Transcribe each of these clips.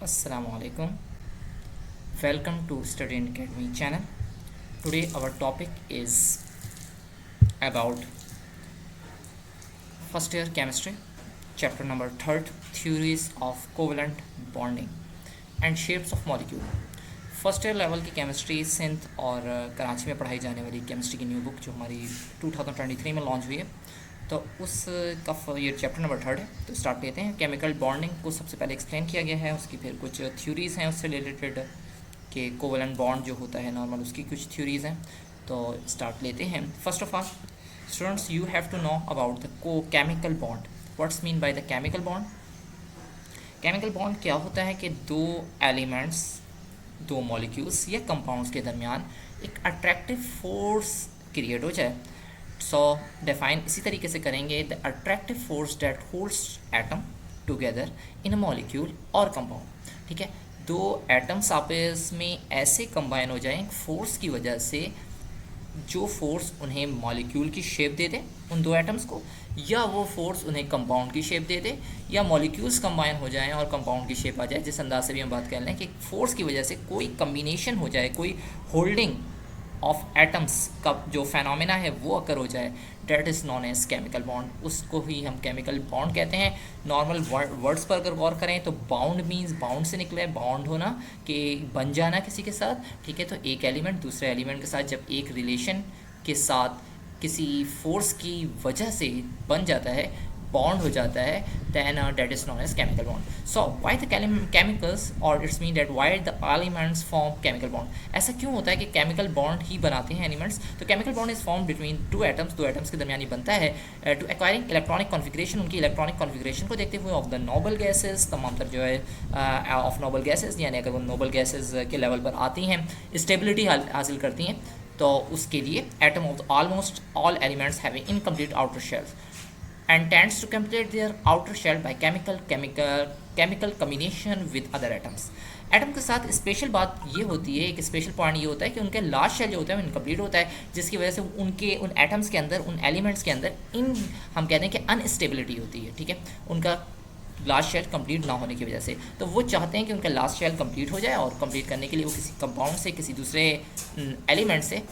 Assalamu alaikum. Welcome to Study in Academy channel. Today our topic is about first year chemistry, chapter number 3rd, theories of covalent bonding and shapes of molecule. First year level की chemistry synth और कराची में पढ़ाई जाने वाली chemistry की new book जो हमारी 2023 में लॉन्च हुई है, तो उस का ये चैप्टर नंबर 3 है। तो स्टार्ट लेते हैं। केमिकल बॉन्डिंग को सबसे पहले एक्सप्लेन किया गया है, उसकी फिर कुछ थ्योरीज़ हैं उससे रिलेटेड कि कोवलेंट बॉन्ड जो होता है नॉर्मल, उसकी कुछ थ्योरीज़ हैं। तो स्टार्ट लेते हैं। First of all students, you have to know about the chemical bond. What's mean by the chemical bond? Chemical bond क्या होता है कि दो मॉलिक्यूल्स या कंपाउंड्स के दरमियान एक अट्रैक्टिव फोर्स क्रिएट हो जाए। सो डिफाइन इसी तरीके से करेंगे, the attractive force that holds atom together in a molecule और कंपाउंड। ठीक है, दो एटम्स आपस में ऐसे कंबाइन हो जाएं फोर्स की वजह से, जो फोर्स उन्हें मॉलिक्यूल की शेप दे दे उन दो एटम्स को, या वो फोर्स उन्हें कंपाउंड की शेप दे दे, या मॉलिक्यूल्स कंबाइन हो जाएं और कंपाउंड की शेप आ जाए। जिस अंदाज से भी हम बात कर लें कि फोर्स की वजह से कोई कम्बिनेशन हो जाए, कोई होल्डिंग ऑफ एटम्स का जो फेनोमेना है वो अकर हो जाए, that is known as chemical bond. उसको ही हम केमिकल बॉन्ड कहते हैं। नॉर्मल वर्ड्स पर अगर गौर करें तो बाउंड मीन्स, बाउंड से निकला है बाउंड होना, कि बन जाना किसी के साथ। ठीक है, तो एक एलिमेंट दूसरे एलिमेंट के साथ जब एक रिलेशन के साथ किसी फोर्स की वजह से बन जाता है, बॉन्ड हो जाता है, then that is known as chemical bond. So why the chemicals, or it's mean that why the elements form chemical bond? ऐसा क्यों होता है कि chemical bond ही बनाते हैं एलिमेंट्स? तो chemical bond is formed between two atoms, दो atoms के दरमियान ही बनता है, to acquiring electronic configuration, उनकी इलेक्ट्रॉनिक कॉन्फ़िगरेशन को देखते हुए, of the noble gases, तमाम तर जो है ऑफ नोबल गैसेज, यानी अगर वो नोबल गैसेज के लेवल पर आती हैं, स्टेबिलिटी हासिल करती हैं, तो उसके लिए atom of almost all elements have incomplete outer shells and tends to complete their outer shell by chemical combination with other atoms. Atom के साथ स्पेशल बात ये होती है, एक स्पेशल पॉइंट ये होता है कि उनके लास्ट शेल जो होता है वो इनकम्प्लीट होता है, जिसकी वजह से उन एटम्स के अंदर, उन एलिमेंट्स के अंदर हम कहते हैं कि अनस्टेबिलिटी होती है। ठीक है, उनका लास्ट शेल कंप्लीट ना होने की वजह से। तो वो चाहते हैं कि उनका लास्ट शेल कंप्लीट हो जाए, और कंप्लीट करने के लिए वो किसी कंपाउंड से, किसी दूसरे एलिमेंट से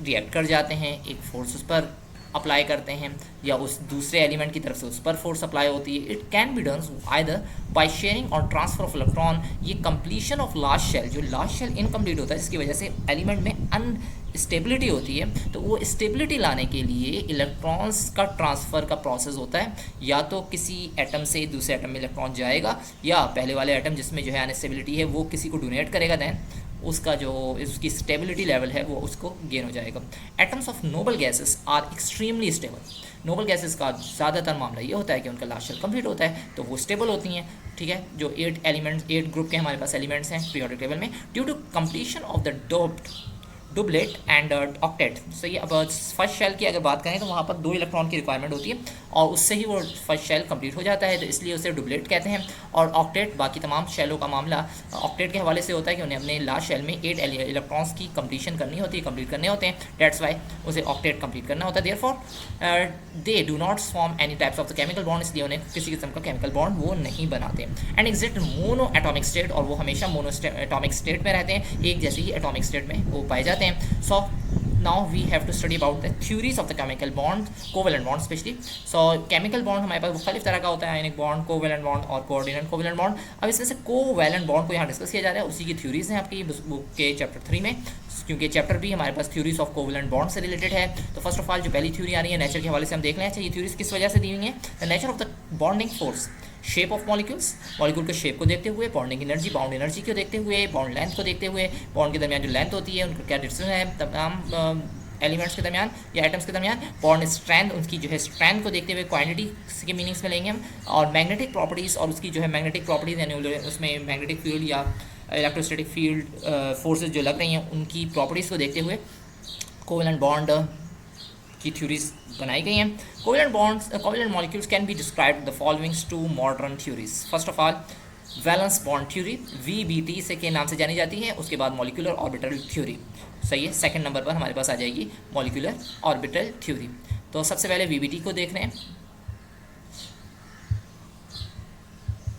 रिएक्ट कर जाते हैं, एक फोर्स उस पर अप्लाई करते हैं, या उस दूसरे एलिमेंट की तरफ से उस पर फोर्स अप्लाई होती है। It can be done either by sharing और ट्रांसफर ऑफ इलेक्ट्रॉन। ये कंप्लीशन ऑफ लास्ट शेल, जो लास्ट शेल इनकम्प्लीट होता है जिसकी वजह से एलिमेंट में अनस्टेबिलिटी होती है, तो वो स्टेबिलिटी लाने के लिए इलेक्ट्रॉन्स का ट्रांसफ़र का प्रोसेस होता है। या तो किसी एटम से दूसरे एटम में इलेक्ट्रॉन जाएगा, या पहले वाले एटम जिसमें जो है अनस्टेबिलिटी है वो किसी को डोनेट करेगा, दैन उसका जो उसकी स्टेबिलिटी लेवल है वो उसको गेन हो जाएगा। Atoms of noble gases are extremely stable. Noble gases का ज़्यादातर मामला ये होता है कि उनका लास्ट शेल कंप्लीट होता है, तो वो स्टेबल होती हैं। ठीक है, जो 8 ग्रुप के हमारे पास एलिमेंट्स हैं पीरियोडिक टेबल में, due to completion of the doublet and octet. सही। अब फर्स्ट शेल की अगर बात करें तो वहाँ पर 2 इलेक्ट्रॉन की रिक्वायरमेंट होती है, और उससे ही वो फर्स्ट शेल कंप्लीट हो जाता है, तो इसलिए उसे डुबलेट कहते हैं। और ऑक्टेट, बाकी तमाम शेलों का मामला ऑक्टेट के हवाले से होता है कि उन्हें अपने लास्ट शेल में 8 इलेक्ट्रॉन्स की कंप्लीशन करनी होती है, कंप्लीट करने होते हैं। डेट्स वाई उसे ऑक्टेट कंप्लीट करना होता है। Therefore they do not form any types of the chemical bond, इसलिए उन्हें किसी किस्म का केमिकल बॉन्ड वो नहीं बनाते। And exist mono atomic state, और वो हमेशा मोनो एटॉमिक स्टेट में रहते हैं, एक जैसे ही एटॉमिक स्टेट में वो पाए जाते हैं। सो now we have to study about the theories of the chemical bond, covalent bond especially. So chemical bond हमारे पास मुख्तलिफ तरह का होता है, आयनिक बॉन्ड, कोवेलेंट बॉन्ड और कोऑर्डिनेट कोवेलेंट बॉन्ड। अब इसमें से कोवेलेंट बॉन्ड को यहाँ डिस्कस किया जा रहा है, उसी की थ्योरीज हैं आपकी बुक के चैप्टर 3 में, क्योंकि चैप्टर भी हमारे पास थ्योरीज ऑफ कोवेलेंट बॉन्ड से रिलेटेड है। तो फर्स्ट ऑफ ऑल जो पहली थ्योरी आ रही है नेचर के हवाले से हम देख लें। अच्छा, ये थ्योरीज किस वजह से दी हुई हैं? The nature of the bonding force, shape of molecules, molecule के शेप को देखते हुए, बॉन्डिंग एनर्जी, बाउंड एनर्जी को देखते हुए, बॉन्ड लेंथ को देखते हुए, बॉन्ड के दरमियान जो लेंथ होती है उनका क्या डिस्टेंस है तमाम एलिमेंट्स के दरमियान या एटम्स के दरमियान, बॉन्ड स्ट्रेंथ, उनकी जो है स्ट्रेंथ को देखते हुए क्वांटिटी के मीनिंग्स में लेंगे हम, और मैग्नेटिक प्रॉपर्टीज़, और उसकी जो है मैग्नेटिक प्रॉपर्टीज़ यानी उसमें मैग्नेटिक फील्ड या इलेक्ट्रोस्टैटिक फील्ड फोर्सेज जो लग रही हैं उनकी प्रॉपर्टीज़ को देखते हुए कोवेलेंट बॉन्ड की थ्योरीज बनाई गई हैं। Covalent molecules can be described the followings two modern theories. First of all valence bond theory, VBT से के नाम से जानी जाती है। उसके बाद मॉलिक्यूलर ऑर्बिटल थ्योरी। सही है, सेकंड नंबर पर हमारे पास आ जाएगी मॉलिक्यूलर ऑर्बिटल थ्योरी। तो सबसे पहले VBT को देख रहे हैं।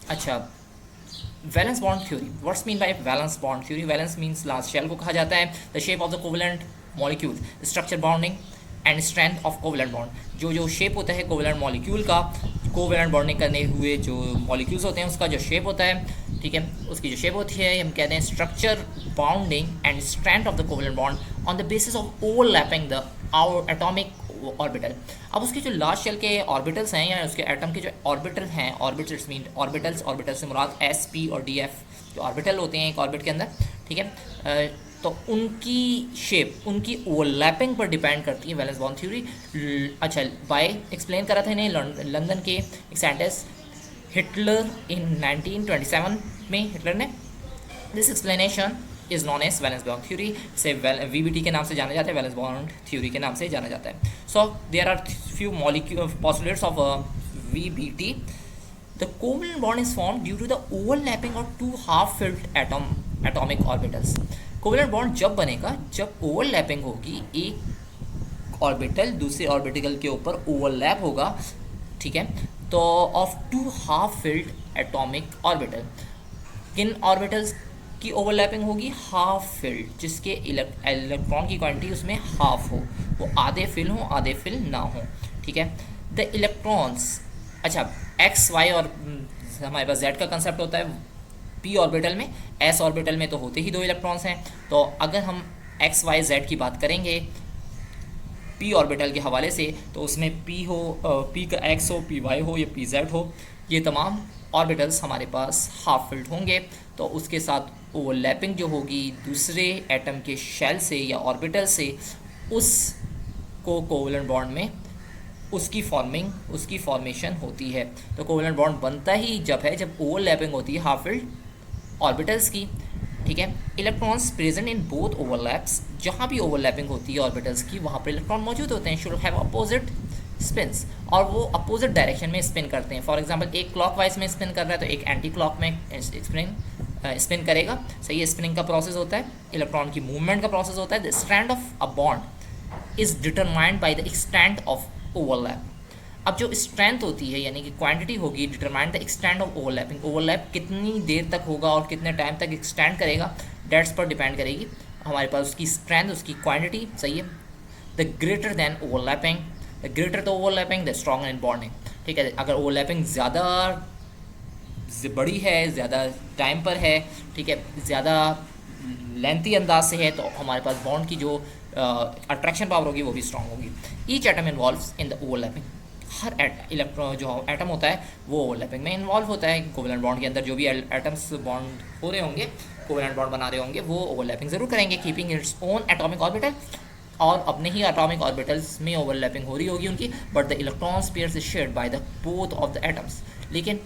अच्छा, valence bond theory, what's mean by valence bond theory? Valence means large shell को कहा जाता है। The shape of the covalent molecule, structure, bonding and strength of covalent bond. जो शेप होता है कोवेलेंट मॉलिक्यूल का, कोवेलेंट बॉन्डिंग करने हुए जो मॉलिक्यूल्स होते हैं उसका जो शेप होता है, ठीक है, उसकी जो शेप होती है हम कहते हैं structure, bonding and strength of the covalent bond on the basis of overlapping the our atomic orbital. अब उसके जो लार्ज शेल के ऑर्बिटल्स हैं या उसके एटम के जो ऑर्बिटल हैं, ऑर्बिटल्स मीन ऑर्बिटल्स, ऑर्बिटल से मुराद एस, पी और डी, एफ जो ऑर्बिटल होते हैं एक ऑर्बिट के अंदर, ठीक है, तो उनकी शेप उनकी ओवरलैपिंग पर डिपेंड करती है वैलेंस बॉन्ड थ्योरी। अच्छा, बाय एक्सप्लेन करा था इन्हें लंदन के एक साइंटिस्ट हिटलर इन 1927 में, हिटलर ने। This explanation is known as valence bond theory, से वीबीटी के नाम से जाना जाता है, वैलेंस बॉन्ड थ्योरी के नाम से जाना जाता है। So there are few molecule postulates of VBT. The covalent bond is form due to the overlapping of two half filled atomic orbitals. Covalent bond जब बनेगा जब ओवरलैपिंग होगी, एक ऑर्बिटल दूसरे ऑर्बिटल के ऊपर ओवरलैप होगा, ठीक है, तो of two half filled atomic orbital. किन ऑर्बिटल्स की ओवरलैपिंग होगी? हाफ फिल्ड, जिसके इलेक्ट्रॉन की क्वांटिटी उसमें हाफ हो, वो आधे फिल हो आधे फिल ना हो, ठीक है। द इलेक्ट्रॉन्स, अच्छा एक्स वाई और हमारे पास जेड का कंसेप्ट होता है पी ऑर्बिटल में, एस ऑर्बिटल में तो होते ही दो इलेक्ट्रॉन्स हैं। तो अगर हम एक्स वाई जेड की बात करेंगे पी ऑर्बिटल के हवाले से, तो उसमें पी हो, पी का एक्स हो, पी वाई हो या पी जेड हो, ये तमाम ऑर्बिटल्स हमारे पास हाफ फिल्ड होंगे। तो उसके साथ ओवरलैपिंग जो होगी दूसरे एटम के शेल से या ऑर्बिटल से, उसको कोवेलेंट बॉन्ड में उसकी फॉर्मेशन होती है। तो कोवेलेंट बॉन्ड बनता ही जब है जब ओवरलैपिंग होती है हाफ फिल्ड ऑर्बिटल्स की, ठीक है। Electrons present in both overlaps, जहाँ भी ओवरलैपिंग होती है ऑर्बिटल्स की वहाँ पर इलेक्ट्रॉन मौजूद होते हैं, शुड हैव अपोजिट स्पिन्स, और वो अपोजिट डायरेक्शन में स्पिन करते हैं। फॉर एग्जांपल एक क्लॉकवाइज में स्पिन कर रहा है तो एक एंटी क्लॉक में स्पिन करेगा, सही है। स्पिनिंग का प्रोसेस होता है, इलेक्ट्रॉन की मूवमेंट का प्रोसेस होता है। The strand of a bond is determined by the extent of overlap. अब जो स्ट्रेंथ होती है यानी कि क्वांटिटी होगी, determined the extent of overlapping, overlap कितनी देर तक होगा और कितने टाइम तक एक्सटेंड करेगा, डेट्स पर डिपेंड करेगी हमारे पास उसकी स्ट्रेंथ, उसकी क्वांटिटी, सही है। The greater than overlapping, the greater the overlapping the stronger in bonding, ठीक है। अगर ओवरलैपिंग ज़्यादा बड़ी है, ज़्यादा टाइम पर है, ठीक है, ज़्यादा लेंथी अंदाज से है, तो हमारे पास बॉन्ड की जो अट्रैक्शन पावर होगी वो भी स्ट्रॉन्ग होगी। Each atom involves in the overlapping, her electron जो एटम होता है वो ओवरलैपिंग में इन्वॉल्व होता है। कोवेलेंट बॉन्ड के अंदर जो भी एटम्स बॉन्ड हो रहे होंगे, कोवेलेंट बॉन्ड बना रहे होंगे, वो ओवरलैपिंग ज़रूर करेंगे, keeping its own atomic orbital, और अपने ही एटॉमिक ऑर्बिटल्स में ओवरलैपिंग हो रही होगी उनकी, but the electron pairs is shared by the both of the atoms, लेकिन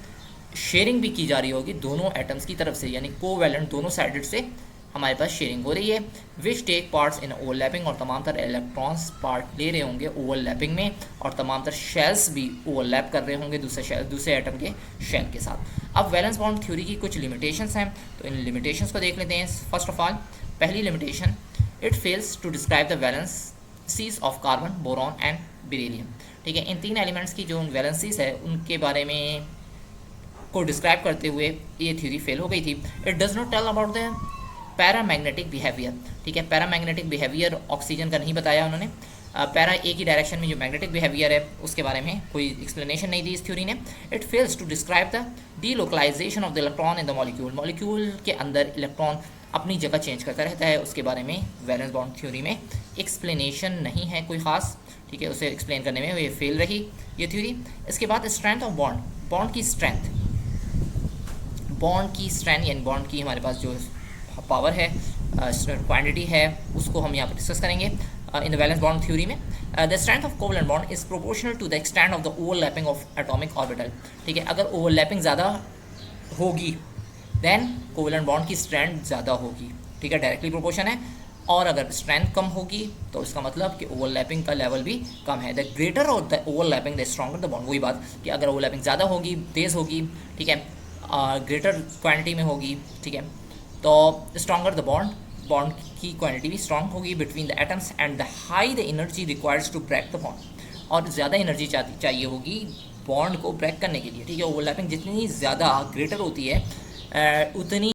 शेयरिंग भी की जा रही होगी दोनों एटम्स की तरफ से, यानी कोवैलेंट दोनों साइडेड से हमारे पास शेयरिंग हो रही है। Which take parts in overlapping, और तमाम तरह इलेक्ट्रॉन्स पार्ट ले रहे होंगे ओवरलैपिंग में, और तमाम तरह शेल्स भी ओवरलैप कर रहे होंगे दूसरे एटम के शेल के साथ। अब वैलेंस बॉन्ड थ्योरी की कुछ लिमिटेशंस हैं, तो इन लिमिटेशंस को देख लेते हैं। फर्स्ट ऑफ ऑल, पहली limitation, it fails to describe the valencies of carbon, boron and beryllium, ठीक है। इन तीन एलिमेंट्स की जो वैलेंसीज है उनके बारे में को डिस्क्राइब करते हुए ये थ्योरी फेल हो गई थी। It does not tell about the paramagnetic behaviour, ठीक है। पैरामैग्नेटिक बिहेवियर ऑक्सीजन का नहीं बताया उन्होंने। पैरा एक ही डायरेक्शन में जो मैग्नेटिक बिहेवियर है उसके बारे में कोई एक्सप्लेनेशन नहीं दी इस थ्योरी ने। It fails to describe the delocalisation of the electron in the molecule, molecule के अंदर इलेक्ट्रॉन अपनी जगह चेंज करता रहता है, उसके बारे में वैलेंस बॉन्ड थ्योरी में एक्सप्लेनेशन नहीं है कोई ख़ास, ठीक है। उसे एक्सप्लेन करने में ये फेल रही ये थ्योरी। इसके बाद स्ट्रेंथ ऑफ बॉन्ड, बॉन्ड की स्ट्रेंथ यानी बॉन्ड की हमारे पास जो पावर है, क्वांटिटी है, उसको हम यहाँ पर डिस्कस करेंगे in the valence bond theory में। The strength of covalent bond is proportional to the extent of the overlapping of atomic orbital, ठीक है। अगर ओवरलैपिंग ज़्यादा होगी देन कोवेलेंट बॉन्ड की स्ट्रेंथ ज़्यादा होगी, ठीक है, डायरेक्टली प्रोपोर्शन है। और अगर स्ट्रेंथ कम होगी तो इसका मतलब कि ओवरलैपिंग का लेवल भी कम है। द ग्रेटर और the overlapping the stronger the bond, वही बात कि अगर ओवरलैपिंग ज़्यादा होगी, तेज़ होगी, ठीक है, ग्रेटर क्वांटिटी में होगी, ठीक है, तो स्ट्रॉन्गर द बॉन्ड, बॉन्ड की क्वांटिटी भी स्ट्रॉन्ग होगी between the atoms, and the high the energy requires to break the bond, और ज़्यादा एनर्जी चाहिए होगी बॉन्ड को ब्रेक करने के लिए, ठीक है। ओवरलैपिंग जितनी ज़्यादा ग्रेटर होती है उतनी